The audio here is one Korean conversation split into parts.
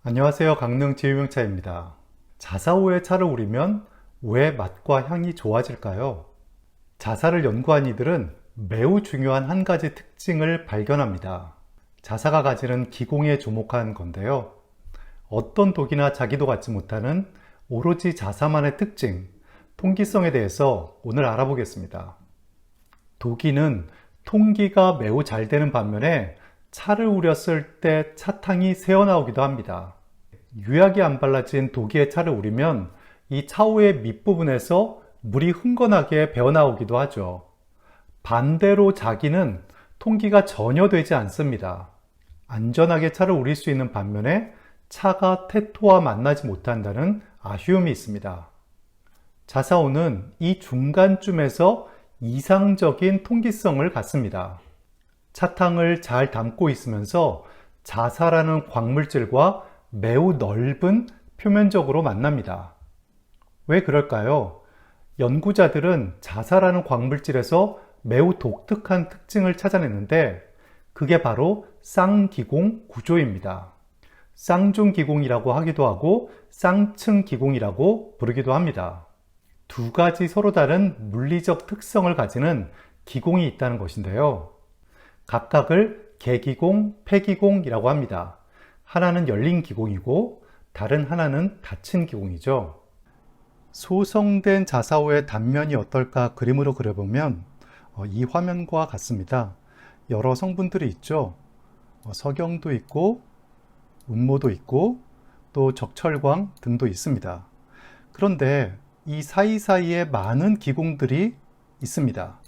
안녕하세요. 강릉 지유명차입니다. 자사 후에 차를 우리면 왜 맛과 향이 좋아질까요? 자사를 연구한 이들은 매우 중요한 한 가지 특징을 발견합니다. 자사가 가지는 기공에 주목한 건데요. 어떤 독이나 자기도 갖지 못하는 오로지 자사만의 특징, 통기성에 대해서 오늘 알아보겠습니다. 독이는 통기가 매우 잘 되는 반면에 차를 우렸을 때 차탕이 새어나오기도 합니다. 유약이 안 발라진 독이의 차를 우리면 이 차후의 밑부분에서 물이 흥건하게 배어나오기도 하죠. 반대로 자기는 통기가 전혀 되지 않습니다. 안전하게 차를 우릴 수 있는 반면에 차가 태토와 만나지 못한다는 아쉬움이 있습니다. 자사오는 이 중간쯤에서 이상적인 통기성을 갖습니다. 차탕을 잘 담고 있으면서 자사라는 광물질과 매우 넓은 표면적으로 만납니다. 왜 그럴까요? 연구자들은 자사라는 광물질에서 매우 독특한 특징을 찾아냈는데 그게 바로 쌍기공 구조입니다. 쌍중기공이라고 하기도 하고 쌍층기공이라고 부르기도 합니다. 두 가지 서로 다른 물리적 특성을 가지는 기공이 있다는 것인데요. 각각을 개기공, 폐기공이라고 합니다. 하나는 열린 기공이고 다른 하나는 닫힌 기공이죠. 소성된 자사오의 단면이 어떨까 그림으로 그려보면 이 화면과 같습니다. 여러 성분들이 있죠. 석영도 있고 운모도 있고 또 적철광 등도 있습니다. 그런데 이 사이사이에 많은 기공들이 있습니다.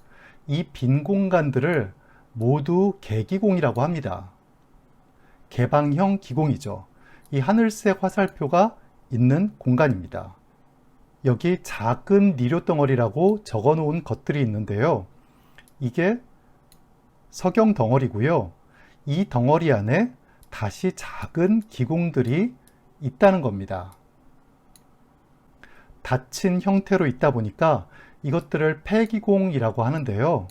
이 빈 공간들을 모두 개기공이라고 합니다. 개방형 기공이죠. 이 하늘색 화살표가 있는 공간입니다. 여기 작은 니료 덩어리라고 적어 놓은 것들이 있는데요. 이게 석영 덩어리고요. 이 덩어리 안에 다시 작은 기공들이 있다는 겁니다. 닫힌 형태로 있다 보니까 이것들을 폐기공이라고 하는데요.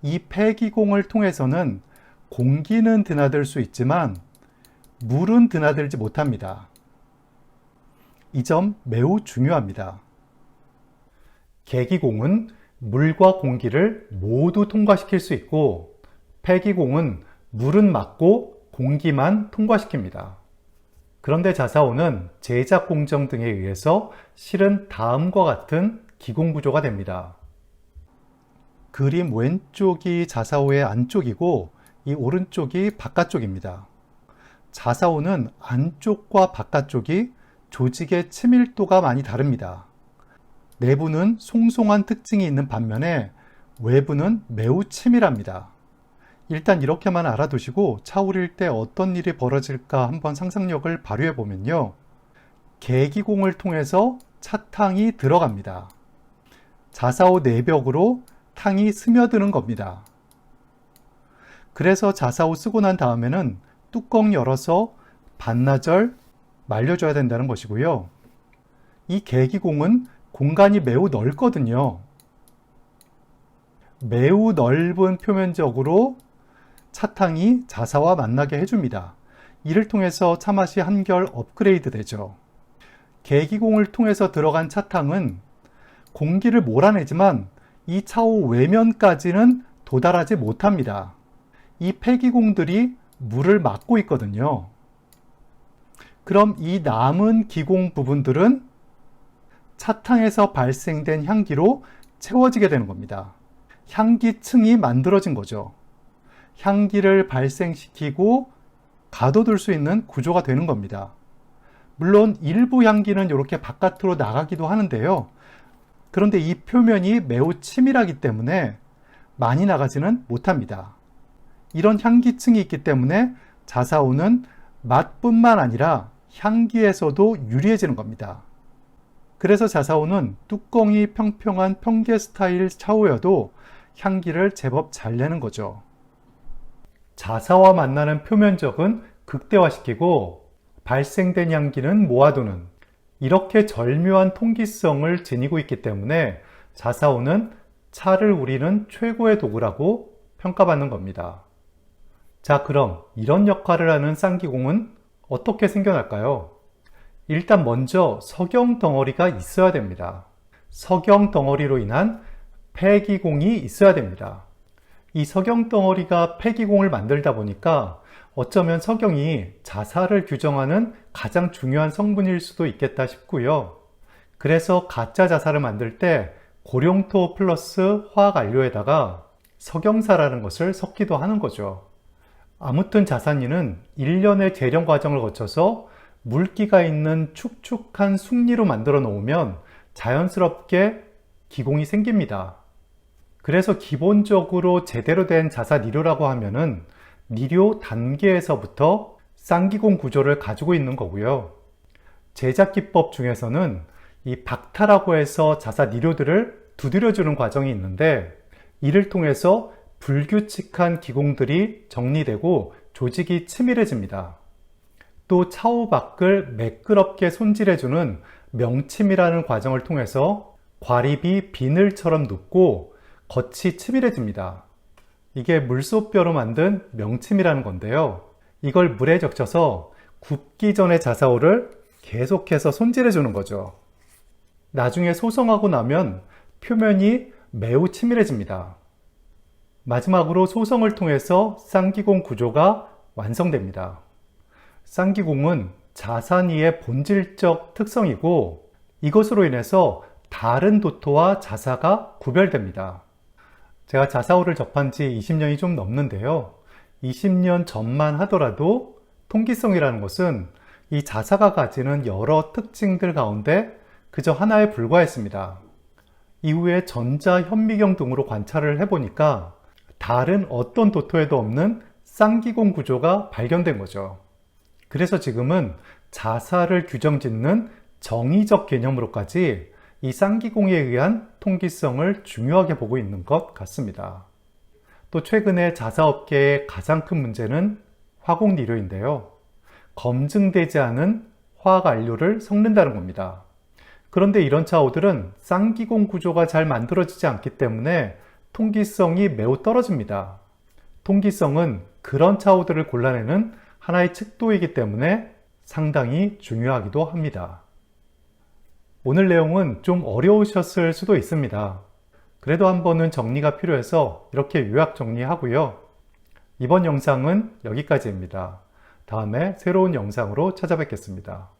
이 폐기공을 통해서는 공기는 드나들 수 있지만 물은 드나들지 못합니다. 이 점 매우 중요합니다. 개기공은 물과 공기를 모두 통과시킬 수 있고 폐기공은 물은 막고 공기만 통과시킵니다. 그런데 자사오는 제작 공정 등에 의해서 실은 다음과 같은 기공 구조가 됩니다. 그림 왼쪽이 자사오의 안쪽이고 이 오른쪽이 바깥쪽입니다. 자사오는 안쪽과 바깥쪽이 조직의 친밀도가 많이 다릅니다. 내부는 송송한 특징이 있는 반면에 외부는 매우 치밀합니다. 일단 이렇게만 알아두시고 차 우릴 때 어떤 일이 벌어질까 한번 상상력을 발휘해 보면요. 개기공을 통해서 차탕이 들어갑니다. 자사오 내벽으로 탕이 스며드는 겁니다. 그래서 자사오 쓰고 난 다음에는 뚜껑 열어서 반나절 말려줘야 된다는 것이고요. 이 개기공은 공간이 매우 넓거든요. 매우 넓은 표면적으로 차탕이 자사와 만나게 해줍니다. 이를 통해서 차맛이 한결 업그레이드 되죠. 개기공을 통해서 들어간 차탕은 공기를 몰아내지만 이 차오 외면까지는 도달하지 못합니다. 이 폐기공들이 물을 막고 있거든요. 그럼 이 남은 기공 부분들은 차탕에서 발생된 향기로 채워지게 되는 겁니다. 향기층이 만들어진 거죠. 향기를 발생시키고 가둬둘 수 있는 구조가 되는 겁니다. 물론 일부 향기는 이렇게 바깥으로 나가기도 하는데요. 그런데 이 표면이 매우 치밀하기 때문에 많이 나가지는 못합니다. 이런 향기층이 있기 때문에 자사오는 맛뿐만 아니라 향기에서도 유리해지는 겁니다. 그래서 자사오는 뚜껑이 평평한 평계 스타일 차오여도 향기를 제법 잘 내는 거죠. 자사와 만나는 표면적은 극대화시키고 발생된 향기는 모아두는 이렇게 절묘한 통기성을 지니고 있기 때문에 자사오는 차를 우리는 최고의 도구라고 평가받는 겁니다. 자, 그럼 이런 역할을 하는 쌍기공은 어떻게 생겨날까요? 일단 먼저 석영 덩어리가 있어야 됩니다. 석영 덩어리로 인한 폐기공이 있어야 됩니다. 이 석영 덩어리가 폐기공을 만들다 보니까 어쩌면 석영이 자살을 규정하는 가장 중요한 성분일 수도 있겠다 싶고요. 그래서 가짜 자살을 만들 때 고룡토 플러스 화학안료에다가 석영사라는 것을 섞기도 하는 거죠. 아무튼 자산이는 일련의 재련 과정을 거쳐서 물기가 있는 축축한 숭리로 만들어 놓으면 자연스럽게 기공이 생깁니다. 그래서 기본적으로 제대로 된 자사니료라고 하면은 니료 단계에서부터 쌍기공 구조를 가지고 있는 거고요. 제작 기법 중에서는 이 박타라고 해서 자사니료들을 두드려주는 과정이 있는데 이를 통해서 불규칙한 기공들이 정리되고 조직이 치밀해집니다. 또 차후박을 매끄럽게 손질해주는 명침이라는 과정을 통해서 과립이 비늘처럼 눕고 겉이 치밀해집니다. 이게 물소뼈로 만든 명침이라는 건데요. 이걸 물에 적셔서 굽기 전에 자사오를 계속해서 손질해주는 거죠. 나중에 소성하고 나면 표면이 매우 치밀해집니다. 마지막으로 소성을 통해서 쌍기공 구조가 완성됩니다. 쌍기공은 자산이의 본질적 특성이고 이것으로 인해서 다른 도토와 자사가 구별됩니다. 제가 자사오를 접한 지 20년이 좀 넘는데요. 20년 전만 하더라도 통기성이라는 것은 이 자사가 가지는 여러 특징들 가운데 그저 하나에 불과했습니다. 이후에 전자 현미경 등으로 관찰을 해보니까 다른 어떤 도토에도 없는 쌍기공 구조가 발견된 거죠. 그래서 지금은 자사를 규정짓는 정의적 개념으로까지 이 쌍기공에 의한 통기성을 중요하게 보고 있는 것 같습니다. 또 최근에 자사업계의 가장 큰 문제는 화공니료인데요. 검증되지 않은 화학안료를 섞는다는 겁니다. 그런데 이런 차오들은 쌍기공 구조가 잘 만들어지지 않기 때문에 통기성이 매우 떨어집니다. 통기성은 그런 차오들을 골라내는 하나의 척도이기 때문에 상당히 중요하기도 합니다. 오늘 내용은 좀 어려우셨을 수도 있습니다. 그래도 한 번은 정리가 필요해서 이렇게 요약 정리하고요. 이번 영상은 여기까지입니다. 다음에 새로운 영상으로 찾아뵙겠습니다.